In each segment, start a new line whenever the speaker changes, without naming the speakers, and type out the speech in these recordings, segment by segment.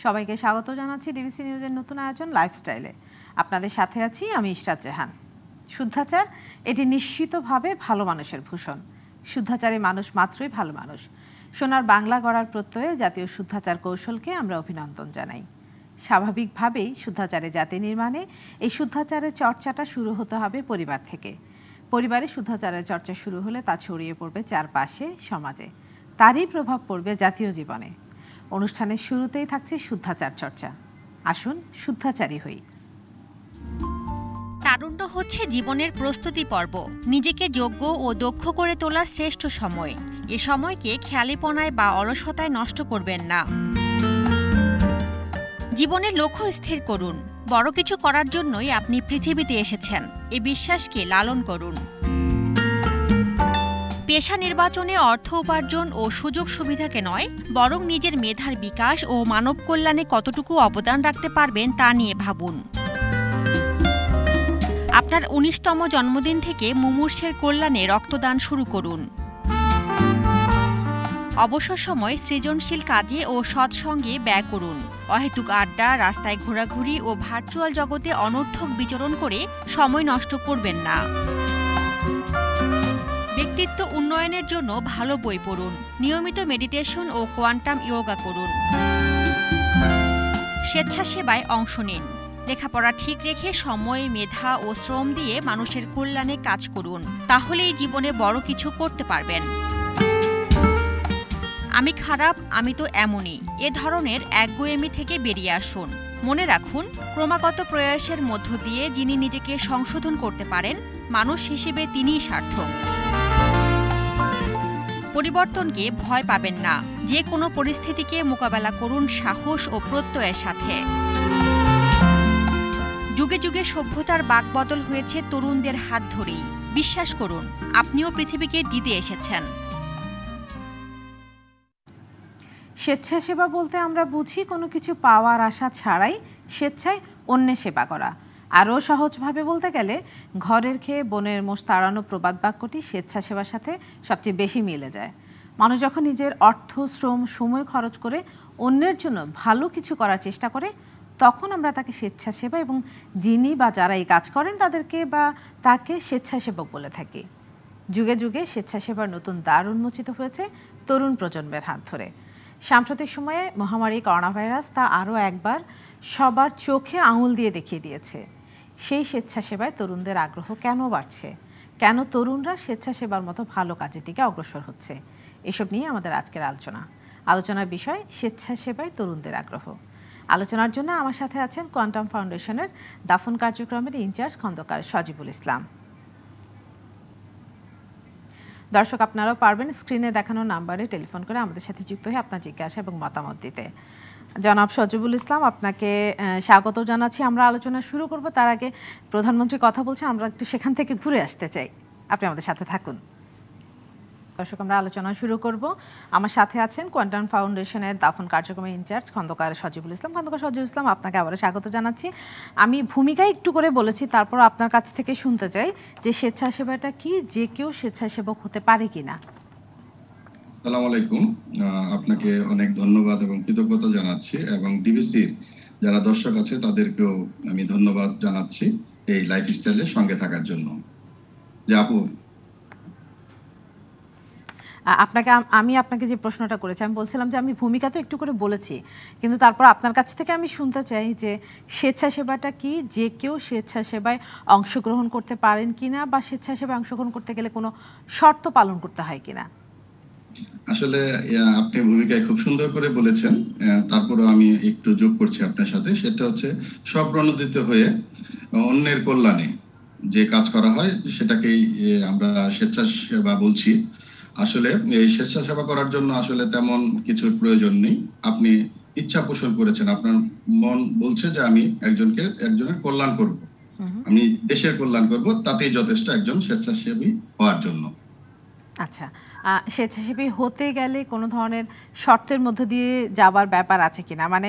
সবাইকে স্বাগত জানাচ্ছি ডিবিসি নিউজের নতুন আয়োজন লাইফস্টাইলে। আপনাদের সাথে আছি আমি ইশরাত জাহান। শুদ্ধাচার এটি নিশ্চিতভাবে ভালো মানুষের ভূষণ। শুদ্ধাচারী মানুষ মাত্রই ভালো মানুষ। সোনার বাংলা গড়ার প্রত্যয়ে জাতীয় শুদ্ধাচার কৌশলকে আমরা অভিনন্দন জানাই। স্বাভাবিকভাবেই শুদ্ধাচারে জাতি নির্মাণে এই শুদ্ধাচারের চর্চাটা শুরু হতে হবে পরিবার থেকে। পরিবারে শুদ্ধাচারের চর্চা শুরু হলে তা ছড়িয়ে পড়বে চারপাশে, সমাজে। তারই প্রভাব পড়বে জাতীয় জীবনে। অনুষ্ঠানের শুরুতেই থাকছে শুদ্ধাচার চর্চা। আসুন শুদ্ধাচারী হই।
তারুণ্য হচ্ছে জীবনের প্রস্তুতি পর্ব, নিজেকে যোগ্য ও দক্ষ করে তোলার শ্রেষ্ঠ সময়। এ সময়কে খেয়ালিপনায় বা অলসতায় নষ্ট করবেন না। জীবনের লক্ষ্য স্থির করুন। বড় কিছু করার জন্যই আপনি পৃথিবীতে এসেছেন, এ বিশ্বাসকে লালন করুন। পেশা নির্বাচনে অর্থ উপার্জন ও সুযোগ সুবিধাকে নয়, বরং নিজের মেধার বিকাশ ও মানব কল্যাণে কতটুকু অবদান রাখতে পারবেন তা নিয়ে ভাবুন। আপনার ১৯তম জন্মদিন থেকে মুমূর্ষের কল্যাণে রক্তদান শুরু করুন। অবসর সময় সৃজনশীল কাজে ও সৎসঙ্গে ব্যয় করুন। অহেতুক আড্ডা, রাস্তায় ঘোরাঘুরি ও ভার্চুয়াল জগতে অনর্থক বিচরণ করে সময় নষ্ট করবেন না। ব্যক্তিত্ব উন্নয়নের জন্য ভালো বই পড়ুন। নিয়মিত মেডিটেশন ও কোয়ান্টাম ইয়োগা করুন। স্বেচ্ছাসেবায় অংশ নিন। লেখাপড়া ঠিক রেখে সময়, মেধা ও শ্রম দিয়ে মানুষের কল্যাণে কাজ করুন। তাহলেই জীবনে বড় কিছু করতে পারবেন। আমি খারাপ, আমি তো এমনই, এ ধরনের একগুঁয়েমি থেকে বেরিয়ে আসুন। মনে রাখুন, ক্রমাগত প্রয়াসের মধ্য দিয়ে যিনি নিজেকে সংশোধন করতে পারেন, মানুষ হিসেবে তিনিই সার্থক। পরিবর্তনকে ভয় পাবেন না। যে কোনো পরিস্থিতিকে মোকাবেলা করুন সাহস ও প্রত্যয়ের সাথে। যুগে যুগে সভ্যতার বাকবদল হয়েছে তরুণদের হাত ধরেই। বিশ্বাস করুন, আপনিও পৃথিবীকে দিতে এসেছেন।
স্বেচ্ছাসেবা বলতে আমরা বুঝি কোনো কিছু পাওয়ার আশা ছাড়াই স্বেচ্ছায় অন্যের সেবা করা। আরও সহজভাবে বলতে গেলে ঘরের খেয়ে বনের মোষ তাড়ানো প্রবাদ বাক্যটি স্বেচ্ছাসেবার সাথে সবচেয়ে বেশি মিলে যায়। মানুষ যখন নিজের অর্থ, শ্রম, সময় খরচ করে অন্যের জন্য ভালো কিছু করার চেষ্টা করে, তখন আমরা তাকে স্বেচ্ছাসেবা এবং যিনি বা যারা এই কাজ করেন তাকে স্বেচ্ছাসেবক বলে থাকি। যুগে যুগে স্বেচ্ছাসেবার নতুন দ্বার উন্মোচিত হয়েছে তরুণ প্রজন্মের হাত ধরে। সাম্প্রতিক সময়ে মহামারী করোনা ভাইরাস তা আরও একবার সবার চোখে আঙুল দিয়ে দেখিয়ে দিয়েছে। সেই স্বেচ্ছাসেবায় তরুণদের আগ্রহ কেন বাড়ছে, কেন তরুণরা স্বেচ্ছাসেবার মতো ভালো কাজের দিকে অগ্রসর হচ্ছে, এসব নিয়ে আমাদের আজকের আলোচনার বিষয় স্বেচ্ছাসেবায় তরুণদের আগ্রহ। আলোচনার জন্য আমার সাথে আছেন কোয়ান্টাম ফাউন্ডেশনের দাফন কার্যক্রমের ইনচার্জ খন্দকার সজিবুল ইসলাম। দর্শক, আপনারাও পারবেন স্ক্রিনে দেখানো নাম্বারে টেলিফোন করে আমাদের সাথে যুক্ত হয়ে আপনার জিজ্ঞাসা এবং মতামত দিতে। জনাব সজিবুল ইসলাম, আপনাকে স্বাগত জানাচ্ছি। আমরা আলোচনা শুরু করব, তার আগে প্রধানমন্ত্রী কথা বলছেন, আমরা একটু সেখান থেকে ঘুরে আসতে চাই। আপনি আমাদের সাথে থাকুন। দর্শক, আমরা আলোচনা শুরু করব। আমার সাথে আছেন কোয়ান্টাম ফাউন্ডেশনের দাফন কার্যক্রমের ইনচার্জ খন্দকার সজিবুল ইসলাম। খন্দকার সজিবুল ইসলাম, আপনাকে আবারও স্বাগত জানাচ্ছি। আমি ভূমিকা একটু করে বলেছি, তারপর আপনার কাছ থেকে শুনতে চাই যে স্বেচ্ছাসেবাটা কি, যে কেউ স্বেচ্ছাসেবক হতে পারে কিনা।
আসসালামু আলাইকুম, আপনাকে অনেক ধন্যবাদ এবং কৃতজ্ঞতা জানাচ্ছি, এবং ডিবিসির যারা দর্শক আছে তাদেরকেও আমি ধন্যবাদ জানাচ্ছি এই লাইফস্টাইলের সঙ্গে থাকার জন্য। যে আপু,
আমি আপনাকে যে প্রশ্নটা করেছি, আমি বলছিলাম যে আমি ভূমিকা তো একটু করে বলেছি, কিন্তু তারপর আপনার কাছ থেকে আমি শুনতে চাই যে স্বেচ্ছাসেবাটা কি, যে কেউ স্বেচ্ছাসেবায় অংশগ্রহণ করতে পারেন কিনা, বা স্বেচ্ছাসেবায় অংশগ্রহণ করতে গেলে কোনো শর্ত পালন করতে হয় কিনা।
আসলে আপনি ভূমিকায় খুব সুন্দর করে বলেছেন, তারপরেও আমি একটু যোগ করছি আপনার সাথে। সেটা হচ্ছে স্বপ্রণোদিত হয়ে অন্যের কল্যাণে যে কাজ করা হয় সেটাকেই আমরা স্বেচ্ছাসেবা বলছি। আসলে এই স্বেচ্ছাসেবা করার জন্য আসলে তেমন কিছুর প্রয়োজন নেই। আপনি ইচ্ছা পোষণ করেছেন, আপনার মন বলছে যে আমি একজনের কল্যাণ করব, আমি দেশের কল্যাণ করব, তাতেই যথেষ্ট একজন স্বেচ্ছাসেবী হওয়ার জন্য।
আচ্ছা, স্বেচ্ছাসেবী হতে গেলে কোনো ধরনের শর্তের মধ্যে দিয়ে যাবার ব্যাপার আছে কিনা, মানে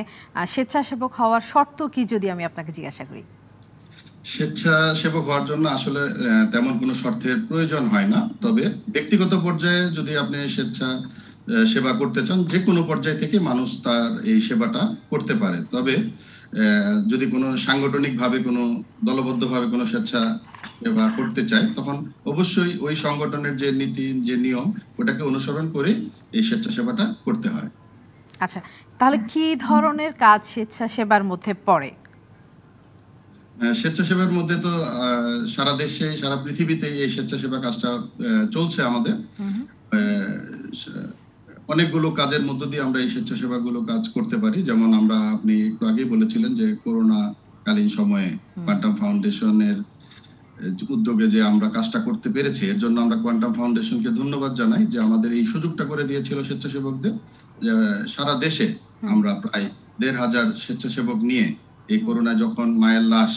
স্বেচ্ছাসেবক হওয়ার শর্ত কি, যদি আমি আপনাকে জিজ্ঞাসা করি।
স্বেচ্ছাসেবক হওয়ার জন্য আসলে তেমন কোনো শর্তের প্রয়োজন হয় না, তবে ব্যক্তিগত পর্যায়ে যদি আপনি সেবা করতে চান, যে কোনো পর্যায় থেকে মানুষ তার এই সেবাটা করতে পারে। তবে যদি কোনো সাংগঠনিকভাবে কোনো দলবদ্ধভাবে কোনো স্বেচ্ছা সেবা করতে চায়, তখন অবশ্যই ওই সংগঠনের যে নীতি, যে নিয়ম, ওটাকে অনুসরণ করে এই স্বেচ্ছাসেবাটা করতে হয়।
আচ্ছা, তাহলে কি ধরনের কাজ স্বেচ্ছাসেবার মধ্যে পড়ে?
স্বেচ্ছাসেবার মধ্যে তো সারা দেশে, সারা পৃথিবীতে এই স্বেচ্ছাসেবা কাজটা চলছে আমাদের। অনেকগুলো কাজের মধ্য দিয়ে আমরা এই স্বেচ্ছাসেবাগুলো কাজ করতে পারি। যেমন আপনি একটু আগেই বলেছিলেন যে করোনা কালীন সময়ে কোয়ান্টাম ফাউন্ডেশনের উদ্যোগে যে আমরা কাজটা করতে পেরেছি, এর জন্য আমরা কোয়ান্টাম ফাউন্ডেশনকে ধন্যবাদ জানাই যে আমাদের এই সুযোগটা করে দিয়েছিল স্বেচ্ছাসেবকদের। সারা দেশে আমরা প্রায় ১৫০০ স্বেচ্ছাসেবক নিয়ে এই করোনা যখন মায়ের লাশ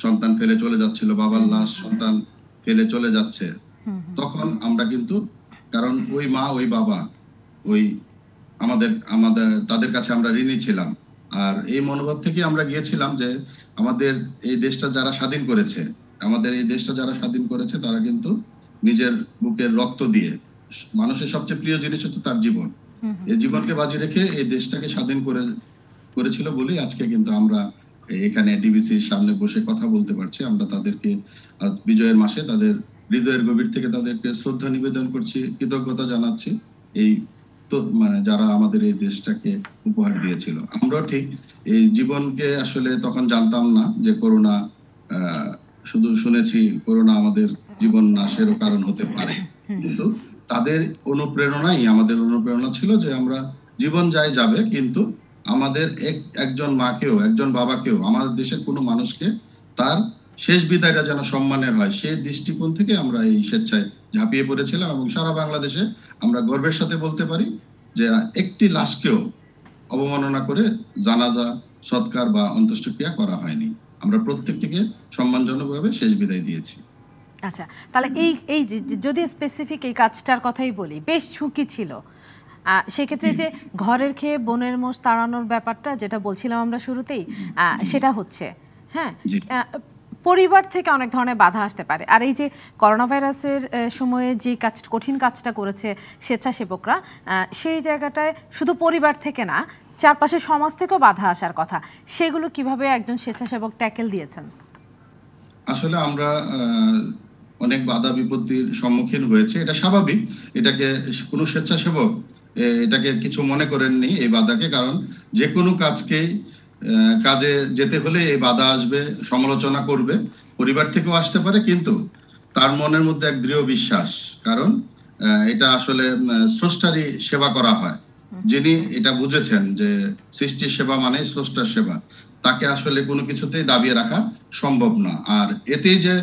সন্তান ফেলে চলে যাচ্ছিল, বাবার লাশ সন্তান ফেলে চলে যাচ্ছে, তখন আমরা কিন্তু, কারণ ওই মা ওই বাবা ওই আমাদের তাদের কাছে আমরা ঋণী ছিলাম। আর এই মনোভাব থেকে আমরা গিয়েছিলাম যে আমাদের এই দেশটা যারা স্বাধীন করেছে, তারা কিন্তু নিজের বুকের রক্ত দিয়ে, মানুষের সবচেয়ে প্রিয় জিনিস হচ্ছে তার জীবন, এই জীবনকে বাজি রেখে এই দেশটাকে স্বাধীন করেছিল বলেই আজকে কিন্তু আমরা এখানে ডিবিসির সামনে বসে কথা বলতে পারছি। আমরা তাদেরকে বিজয়ের মাসে তাদের হৃদয়ের গভীর থেকে তাদেরকে শ্রদ্ধা নিবেদন করছি, কৃতজ্ঞতা জানাচ্ছি, এই তো যারা আমাদের এই দেশটাকে উপহার দিয়েছিল। আমরাও ঠিক এই জীবনকে আসলে তখন জানতাম না যে করোনা, শুধু শুনেছি করোনা আমাদের জীবন নাশেরও কারণ হতে পারে, কিন্তু তাদের অনুপ্রেরণাই আমাদের অনুপ্রেরণা ছিল যে আমরা জীবন যাবে, কিন্তু আমাদের একজন মাকেও, একজন বাবাকেও, আমাদের দেশের কোনো মানুষকে তার শেষ বিদায়টা যেন সম্মানের হয়, সেই দৃষ্টিকোণ থেকে আমরা এই স্বেচ্ছায় ঝাঁপিয়ে পড়েছিলাম। এবং সারা বাংলাদেশে আমরা গর্বের সাথে বলতে পারি যে একটি লাশকেও অবমাননা করে জানাজা, সৎকার বা অন্ত্যেষ্টিক্রিয়া করা হয়নি। আমরা প্রত্যেকটিকে সম্মানজনকভাবে শেষ বিদায় দিয়েছি।
আচ্ছা, তাহলে এই যদি স্পেসিফিক এই কাজটার কথাই বলি, বেশ ঝুঁকি ছিল। সেক্ষেত্রে যে ঘরের খেয়ে বনের মোষ তাড়ানোর ব্যাপারটা যেটা বলছিলাম আমরা শুরুতেই, সেটা হচ্ছে, হ্যাঁ, পরিবার থেকে অনেক ধরনের বাধা আসতে পারে। আর এই যে করোনা ভাইরাসের সময়ে যে কঠিন কাজটা করেছে স্বেচ্ছাসেবকরা, সেই জায়গাটায় শুধু পরিবার থেকে না, চারপাশে সমাজ থেকেও বাধা আসার কথা। সেগুলো কিভাবে একজন স্বেচ্ছাসেবক ট্যাকেল দিয়েছেন?
আসলে আমরা অনেক বাধা বিপত্তির সম্মুখীন হয়েছে, এটা স্বাভাবিক। এটাকে কোনো স্বেচ্ছাসেবক এটাকে কিছু মনে করেননি এই বাধাকে, কারণ যে কোনো কাজে যেতে হলে এই বাধা আসবে, সমালোচনা করবে, পরিবার থেকেও আসতে পারে, কিন্তু তার মনের মধ্যে এক দৃঢ় বিশ্বাস, কারণ এটা আসলে স্রষ্টারই সেবা করা হয়। যিনি এটা বুঝেছেন যে সৃষ্টির সেবা মানে স্রষ্টার সেবা, তাকে আসলে কোনো কিছুতেই দাবিয়ে রাখা সম্ভব না। আর এতেই যে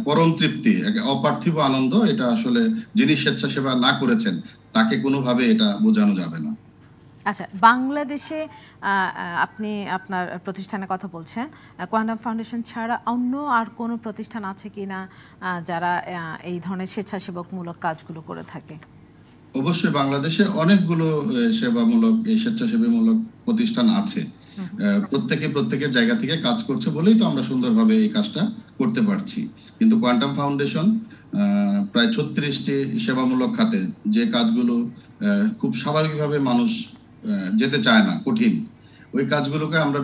পরম তৃপ্তি, অপার্থিব আনন্দ, এটা আসলে যিনি স্বেচ্ছাসেবা না করেছেন তাকে কোনোভাবে এটা বোঝানো যাবে না।
আচ্ছা, বাংলাদেশে আপনি আপনার প্রতিষ্ঠানের কথা বলছেন, কোয়ান্টাম ফাউন্ডেশন ছাড়া অন্য আর কোনো প্রতিষ্ঠান আছে কিনা যারা এই ধরনের স্বেচ্ছাসেবকমূলক কাজগুলো করে থাকে?
অবশ্যই বাংলাদেশে অনেকগুলো সেবামূলক, স্বেচ্ছাসেবামূলক প্রতিষ্ঠান আছে। প্রত্যেকের জায়গা থেকে কাজ করছে বলেই তো আমরা সুন্দরভাবে এই কাজটা করতে পারছি। কিন্তু কোয়ান্টাম ফাউন্ডেশন প্রায় 36টি সেবামূলক খাতে যে কাজগুলো খুব স্বাভাবিকভাবে মানুষ যেতে চায় না, কঠিন, ওই কাজগুলোকে আমরা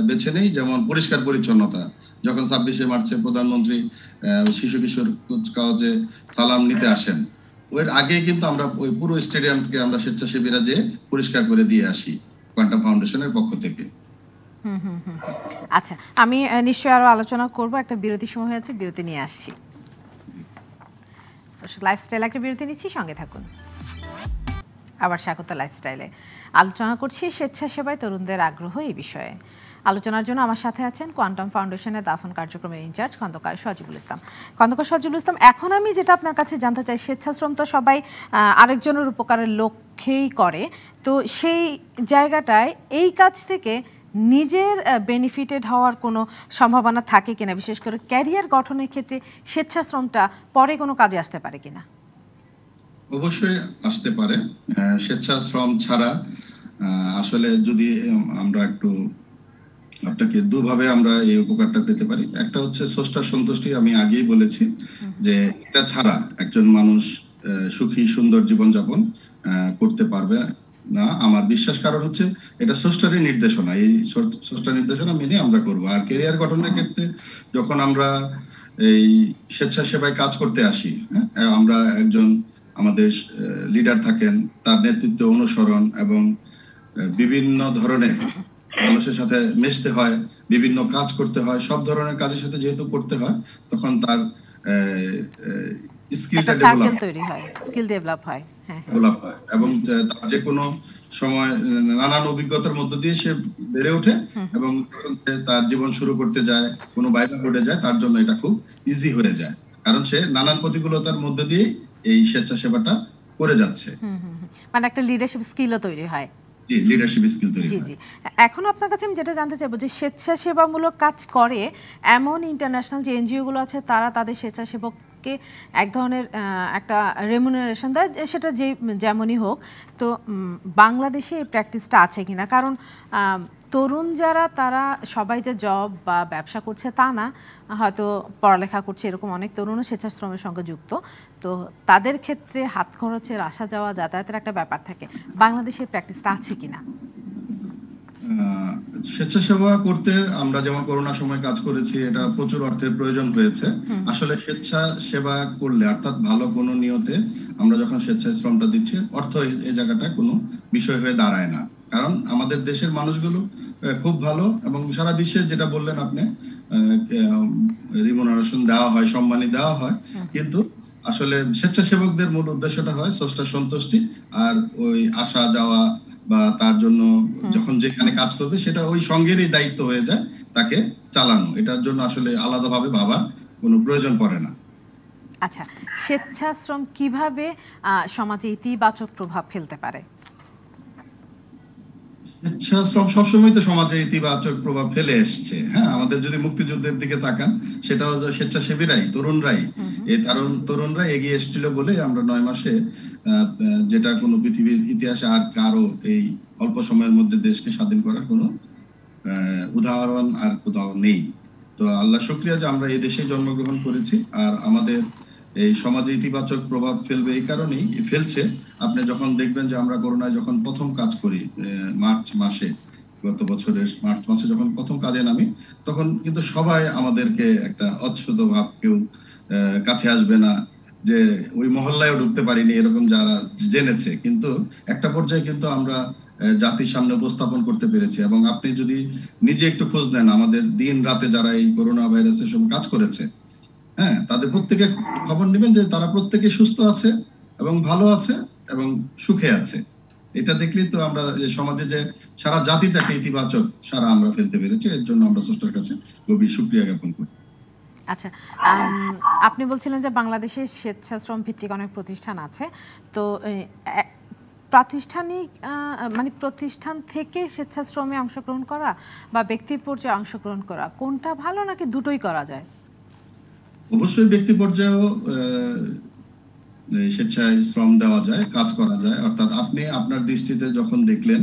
বেছে নেই। যেমন পরিষ্কার পরিচ্ছন্নতা, যখন 26শে মার্চে প্রধানমন্ত্রী শিশু কিশোর কুচকাওয়াজে সালাম নিতে আসেন, ওর আগে কিন্তু আমরা ওই পুরো স্টেডিয়ামকে আমরা স্বেচ্ছাসেবীরা যে পরিষ্কার করে দিয়ে আসি কোয়ান্টাম ফাউন্ডেশনের পক্ষ থেকে।
আচ্ছা, আমি নিশ্চয়ই আরো আলোচনা করব, একটা বিরতি সময় হয়েছে, বিরতি নিয়ে আসছি। লাইফস্টাইল একটা বিরতি নিচ্ছি, সঙ্গে থাকুন। আবার স্বাগত লাইফস্টাইলে। আলোচনা করছি স্বেচ্ছাসেবায় তরুণদের আগ্রহ এই বিষয়ে। আলোচনার জন্য আমার সাথে আছেন কোয়ান্টাম ফাউন্ডেশনের দাফন কার্যক্রমের ইনচার্জ খন্দকার সজিবুল ইসলাম। খন্দকার সজিবুল ইসলাম, এখন আমি যেটা আপনার কাছে জানতে চাই, স্বেচ্ছাশ্রম তো সবাই আরেকজনের উপকারের লক্ষ্যেই করে, তো সেই জায়গাটায় এই কাজ থেকে নিজের বেনিফিটেড হওয়ার কোনো সম্ভাবনা থাকে কিনা, বিশেষ করে ক্যারিয়ার গঠনের ক্ষেত্রে স্বেচ্ছাশ্রমটা পরে কোনো কাজে আসতে পারে কিনা?
অবশ্যই আসতে পারে। স্বেচ্ছাশ্রম ছাড়া আসলে যদি আমরা একটু আপনাকে দুভাবে আমরা এই উপকারটা পেতে পারি। একটা হচ্ছে স্রষ্টার সন্তুষ্টি, আমি আগেই বলেছি যে এটা ছাড়া একজন মানুষ সুখী সুন্দর জীবনযাপন করতে পারবে না আমার বিশ্বাস। কারণ হচ্ছে এটা স্রষ্টারই নির্দেশনা, এই স্রষ্টার নির্দেশনা মেনে আমরা করব। আর ক্যারিয়ার গঠনের ক্ষেত্রে যখন আমরা এই স্বেচ্ছাসেবায় কাজ করতে আসি, হ্যাঁ, আমরা একজন আমাদের লিডার থাকেন, তার নেতৃত্ব অনুসরণ এবং বিভিন্ন ধরনের মানুষের সাথে মিশতে হয়, বিভিন্ন কাজ করতে হয়, সব ধরনের কাজের সাথে যেহেতু করতে হয়, তখন তার স্কিলটা ডেভেলপ
তৈরি হয়, স্কিল ডেভেলপ হয়,
ডেভেলপ হয় এবং তার যে কোনো সময় নানান অভিজ্ঞতার মধ্য দিয়ে সে বেড়ে ওঠে এবং তার জীবন শুরু করতে যায়, কোনো বাইরে বোর্ডে যায়, তার জন্য এটা খুব ইজি হয়ে যায়, কারণ সে নানান প্রতিকূলতার মধ্য দিয়ে এই স্বেচ্ছাসেবাটা করে যাচ্ছে।
মানে একটা লিডারশিপ স্কিলও তৈরি হয়।
লিডারশিপ স্কিল তৈরি হয়।
জি। এখন আপনার কাছে আমি যেটা জানতে চাইবো যে স্বেচ্ছাসেবামূলক কাজ করে এমন ইন্টারন্যাশনাল যে এনজিও গুলো আছে, তারা তাদের স্বেচ্ছাসেবককে এক ধরনের একটা রেমুনারেশন দেয়, সেটা যেমনই হোক। তো বাংলাদেশে এই প্র্যাকটিসটা আছে কিনা? কারণ তরুণ যারা, তারা সবাই যে জব বা ব্যবসা করছে তা না, হয়তো পড়ালেখা করছে, এরকম অনেক তরুণও স্বেচ্ছাশ্রমের সঙ্গে যুক্ত। তো তাদের ক্ষেত্রে হাত খরচের আসা যাওয়া যাতায়াতের একটা ব্যাপার থাকে। বাংলাদেশে প্র্যাকটিসটা আছে কিনা?
স্বেচ্ছাসেবা করতে আমরা যেমন করোনার সময় কাজ করেছি, এটা প্রচুর অর্থের প্রয়োজন হয়েছে। আসলে স্বেচ্ছাসেবা করলে, অর্থাৎ ভালো কোনো নিয়তে আমরা যখন স্বেচ্ছাশ্রমটা দিচ্ছি, অর্থ এই জায়গাটা কোনো বিষয় হয়ে দাঁড়ায় না। কারণ আমাদের দেশের মানুষগুলো খুব ভালো এবং সারা বিশ্বে যেটা বললেন আপনি, রিমুনারেশন দেওয়া হয়, সম্মানী দেওয়া হয়, কিন্তু আসলে স্বেচ্ছাসেবকদের মূল উদ্দেশ্যটা হয় স্রষ্টার সন্তুষ্টি, আর ওই আসা যাওয়া বা তার জন্য যখন যেখানে কাজ করবে সেটা ওই সঙ্গেরই দায়িত্ব হয়ে যায় তাকে চালানো। এটার জন্য আসলে আলাদাভাবে ভাবার কোনো প্রয়োজন পড়ে না।
আচ্ছা, স্বেচ্ছাশ্রম কিভাবে সমাজে ইতিবাচক প্রভাব ফেলতে পারে?
স্বেচ্ছাশ্রম সবসময় তো সমাজে ইতিবাচক প্রভাব ফেলে এসছে। হ্যাঁ, আমাদের যদি মুক্তিযুদ্ধের দিকে তাকান, সেটাও স্বেচ্ছাসেবীরাই, তরুণরা এগিয়ে এসেছিল বলে আমরা 9 মাসে যেটা কোনো পৃথিবীর ইতিহাসে আর কারো এই অল্প সময়ের মধ্যে দেশকে স্বাধীন করার কোনো উদাহরণ আর কোথাও নেই। তো আল্লাহ শুকরিয়া যে আমরা এই দেশে জন্মগ্রহণ করেছি। আর আমাদের এই সমাজে ইতিবাচক প্রভাব ফেলবে এই কারণেই ফেলছে। আপনি যখন দেখবেন যে আমরা করোনায় যখন প্রথম কাজ করি, মার্চ মাসে, গত বছরের মার্চ মাসে যখন প্রথম কাজে নামি, তখন কিন্তু সবাই আমাদেরকে একটা অচ্ছুত ভাব, কেউ কাছে আসবে না, যে ওই মহল্লায়ও ঢুকতে পারিনি, এরকম যারা জেনেছে। কিন্তু একটা পর্যায়ে কিন্তু আমরা জাতির সামনে উপস্থাপন করতে পেরেছি। এবং আপনি যদি নিজে একটু খোঁজ নেন, আমাদের দিন রাতে যারা এই করোনা ভাইরাসের সময় কাজ করেছে, হ্যাঁ, তাদের প্রত্যেকে খবর নেবেন যে তারা প্রত্যেকে সুস্থ আছে এবং ভালো আছে এবং সুখে আছে। এটা দেখলেই তো আমরা সমাজে যে সারা জাতিতে একটা ইতিবাচক সারা আমরা ফেলতে পেরেছি, এর জন্য আমরা স্রষ্টার কাছে গভীর শুকরিয়া জ্ঞাপন করি।
আচ্ছা, আপনি বলছিলেন যে বাংলাদেশে স্বেচ্ছাশ্রম ভিত্তিক অনেক প্রতিষ্ঠান আছে। তো প্রাতিষ্ঠানিক মানে প্রতিষ্ঠান থেকে স্বেচ্ছাশ্রমে অংশগ্রহণ করা বা ব্যক্তি পর্যায়ে অংশগ্রহণ করা, কোনটা ভালো, নাকি দুটোই করা যায়?
অবশ্যই ব্যক্তি পর্যায়েও স্বেচ্ছায় শ্রম দেওয়া যায়, কাজ করা যায়। অর্থাৎ আপনি আপনার দৃষ্টিতে যখন দেখলেন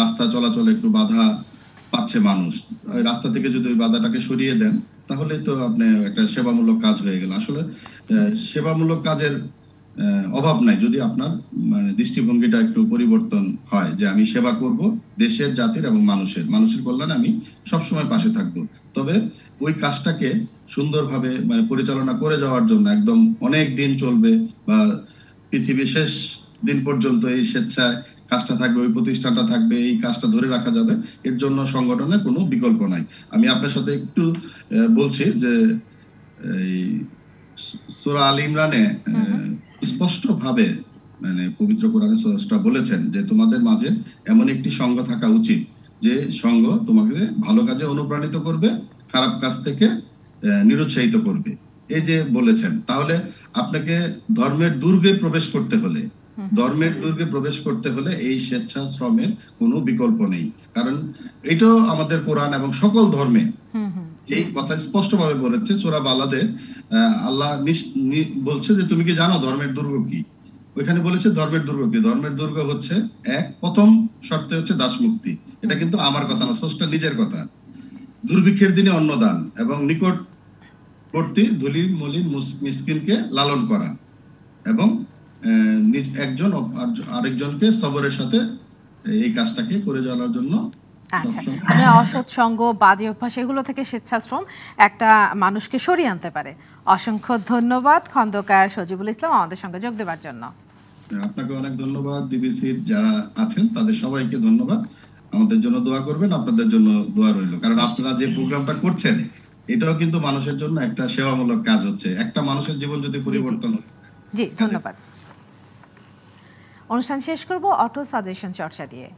রাস্তা চলাচলে একটু বাধা পাচ্ছে মানুষ, ওই রাস্তা থেকে যদি ওই বাধাটাকে সরিয়ে দেন, তাহলে তো আপনি একটা সেবামূলক কাজ হয়ে গেল। আসলে সেবামূলক কাজের অভাব নাই, যদি আপনার মানে দৃষ্টিভঙ্গিটা একটু পরিবর্তন হয়, যে আমি সেবা করব দেশের, জাতির এবং মানুষের কল্যাণে আমি সবসময় পাশে থাকবো। তবে ওই কাজটাকে সুন্দরভাবে মানে পরিচালনা করে যাওয়ার জন্য একদম অনেক দিন চলবে বা পৃথিবীর শেষ দিন পর্যন্ত এই স্বেচ্ছায় কাজটা থাকবে, ওই প্রতিষ্ঠানটা থাকবে, এই কাজটা ধরে রাখা যাবে, এর জন্য সংগঠনের কোনো বিকল্প নাই। আমি আপনার সাথে একটু বলছি যে এই সূরা আল ইমরানে স্পষ্ট ভাবে মানে পবিত্র কোরআনে স্রষ্টা বলেছেন যে তোমাদের মাঝে এমন একটি সঙ্গ থাকা উচিত যে সঙ্গ তোমাকে ভালো কাজে অনুপ্রাণিত করবে, খারাপ কাজ থেকে নিরুৎসাহিত করবে। এই যে বলেছেন, তাহলে আপনাকে ধর্মের দুর্গে প্রবেশ করতে হলে এই স্বেচ্ছাশ্রমের কোনো বিকল্প নেই। কারণ এটাও আমাদের কোরআন এবং সকল ধর্মে এই কথা স্পষ্টভাবে বলেছে। সূরা বালাদে আল্লাহ বলছে যে তুমি কি জানো ধর্মের দুর্গ কি? ওইখানে বলেছে ধর্মের দুর্গ কি? ধর্মের দুর্গ হচ্ছে প্রথম শর্ত হচ্ছে দাসমুক্তি। এটা কিন্তু আমার কথা না, স্রষ্টা নিজের কথা। দুর্ভিক্ষের দিনে অন্নদান এবং নিকটবর্তী ধুলি মলিন মিসকিনকে লালন করা এবং একজন আরেকজনকে সবরের সাথে এই কাজটাকে করে যাওয়ার জন্য
আচ্ছা, মানে অসৎ সঙ্গ, বাজে অভ্যাস এগুলো থেকে স্বেচ্ছাশ্রম একটা মানুষকে সরিয়ে আনতে পারে। অসংখ্য ধন্যবাদ খন্দকার সজিবুল ইসলাম আমাদের সঙ্গে যোগ দেওয়ার জন্য।
আপনাকে অনেক ধন্যবাদ। বিবিসির যারা আছেন তাদের সবাইকে ধন্যবাদ। আমাদের জন্য দোয়া করবেন, আপনাদের জন্য দোয়া রইল। কারণ আপনারা যে প্রোগ্রামটা করছেন এটাও কিন্তু মানুষের জন্য একটা সেবামূলক কাজ হচ্ছে। একটা মানুষের জীবন যদি পরিবর্তন হয়।
জি, ধন্যবাদ। অনুষ্ঠান শেষ করব অটো সাজেশন চর্চা দিয়ে।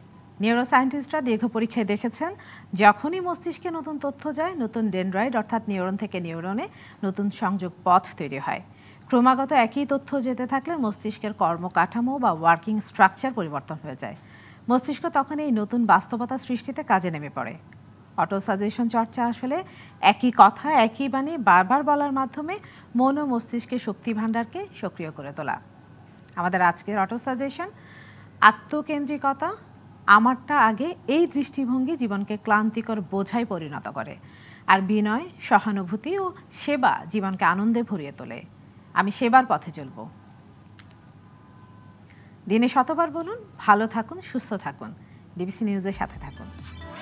নিউরোসায়েন্টিস্টরা দীর্ঘ পরীক্ষায় দেখেছেন যখনই মস্তিষ্কে নতুন তথ্য যায়, নতুন ডেনড্রাইট অর্থাৎ নিউরন থেকে নিউরনে নতুন সংযোগ পথ তৈরি হয়। ক্রমাগত একই তথ্য যেতে থাকলে মস্তিষ্কের কর্মকাঠামো বা ওয়ার্কিং স্ট্রাকচার পরিবর্তন হয়ে যায়। মস্তিষ্ক তখন এই নতুন বাস্তবতা সৃষ্টিতে কাজে নেমে পড়ে। অটো সাজেশন চর্চা আসলে একই কথা একই বাণী বারবার বলার মাধ্যমে মন ও মস্তিষ্কের শক্তি ভাণ্ডারকে সক্রিয় করে তোলা। আমাদের আজকের অটো সাজেশন, আত্মকেন্দ্রিকতা, আমারটা আগে, এই দৃষ্টিভঙ্গি জীবনকে ক্লান্তিকর বোঝায় পরিণত করে। আর বিনয়, সহানুভূতি ও সেবা জীবনকে আনন্দে ভরিয়ে তোলে। আমি সেবার পথে চলব। দিনে শতবার বলুন, ভালো থাকুন, সুস্থ থাকুন। ডিবিসি নিউজের সাথে থাকুন।